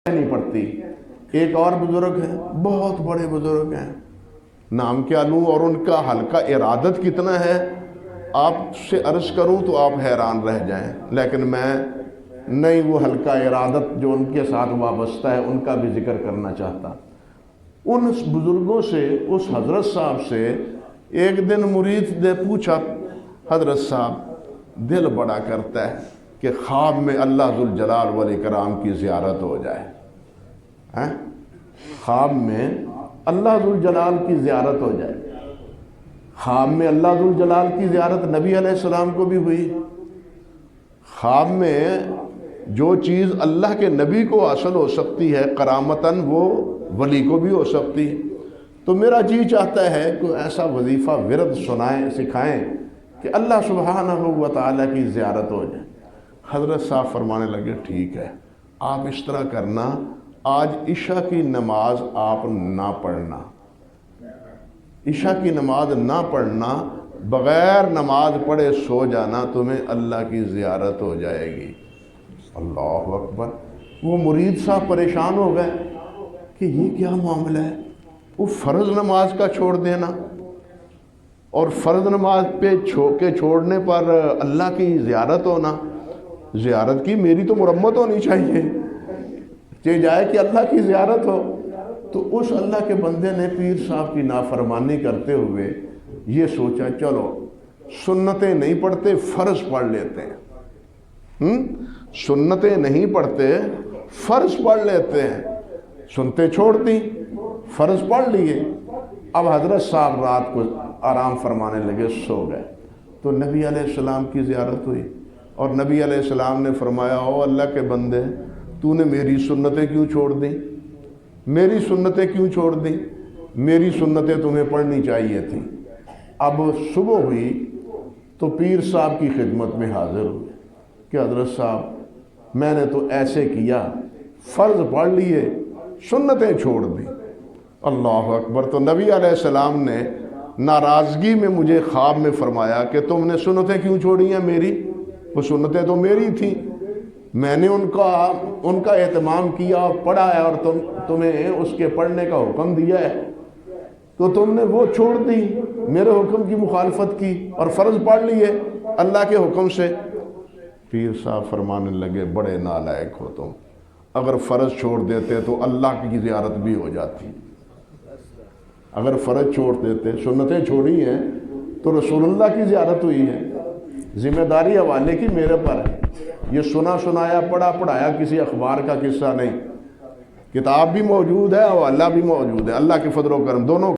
نہیں پڑتی۔ ایک اور بزرگ ہیں، بہت بڑے بزرگ ہیں، نام کیا لوں اور ان کا حلقہ ارادت کتنا ہے آپ سے عرض کروں تو آپ حیران رہ جائیں، لیکن میں نہیں وہ حلقہ ارادت جو ان کے ساتھ وابستہ ہے ان کا بھی ذکر کرنا چاہتا۔ ان بزرگوں سے، اس حضرت صاحب سے ایک دن مرید نے پوچھا، حضرت صاحب دل بڑا کرتا ہے کہ خواب میں اللہ ذوالجلال والاکرام کی زیارت ہو جائے، خواب میں اللہ ذوالجلال کی زیارت ہو جائے۔ خواب میں اللہ ذوالجلال کی زیارت نبی علیہ السلام کو بھی ہوئی۔ خواب میں جو چیز اللہ کے نبی کو حاصل ہو سکتی ہے کرامتاً، وہ ولی کو بھی ہو سکتی ہے۔ تو میرا جی چاہتا ہے کہ ایسا وظیفہ ورد سنائیں، سکھائیں کہ اللہ سبحانہ و تعالیٰ کی زیارت ہو جائے۔ حضرت صاحب فرمانے لگے ٹھیک ہے، آپ اس طرح کرنا، آج عشاء کی نماز آپ نہ پڑھنا، عشاء کی نماز نہ پڑھنا، بغیر نماز پڑھے سو جانا، تمہیں اللہ کی زیارت ہو جائے گی۔ اللہ اکبر۔ وہ مرید صاحب پریشان ہو گئے کہ یہ کیا معاملہ ہے، وہ فرض نماز کا چھوڑ دینا اور فرض نماز پہ چھوڑنے پر اللہ کی زیارت ہونا، زیارت کی میری تو مرمت ہونی چاہیے، چاہے جائے کہ اللہ کی زیارت ہو۔ تو اس اللہ کے بندے نے پیر صاحب کی نافرمانی کرتے ہوئے یہ سوچا چلو سنتیں نہیں پڑھتے، فرض پڑھ لیتے ہیں، سنتیں نہیں پڑھتے فرض پڑھ لیتے ہیں، سنتیں چھوڑ دی، فرض پڑھ لیے۔ اب حضرت صاحب رات کو آرام فرمانے لگے، سو گئے، تو نبی علیہ السلام کی زیارت ہوئی اور نبی علیہ السلام نے فرمایا، او اللہ کے بندے، تو نے میری سنتیں کیوں چھوڑ دیں، میری سنتیں کیوں چھوڑ دیں، میری سنتیں تمہیں پڑھنی چاہیے تھیں۔ اب صبح ہوئی تو پیر صاحب کی خدمت میں حاضر ہوئے کہ حضرت صاحب میں نے تو ایسے کیا، فرض پڑھ لیے، سنتیں چھوڑ دی۔ اللہ اکبر۔ تو نبی علیہ السلام نے ناراضگی میں مجھے خواب میں فرمایا کہ تم نے سنتیں کیوں چھوڑی ہیں میری، وہ سنتیں تو میری تھیں، میں نے ان کا اہتمام کیا اور پڑھا ہے اور تمہیں اس کے پڑھنے کا حکم دیا ہے، تو تم نے وہ چھوڑ دی، میرے حکم کی مخالفت کی اور فرض پڑھ لیے اللہ کے حکم سے۔ پیر صاحب فرمانے لگے بڑے نالائق ہو تم، اگر فرض چھوڑ دیتے تو اللہ کی زیارت بھی ہو جاتی، اگر فرض چھوڑ دیتے، سنتیں چھوڑی ہیں تو رسول اللہ کی زیارت ہوئی ہے، ذمہ داری حوالے کی میرے پر ہے، یہ سنا سنایا پڑھا پڑھایا کسی اخبار کا قصہ نہیں، کتاب بھی موجود ہے اور اللہ بھی موجود ہے، اللہ کے فضل و کرم دونوں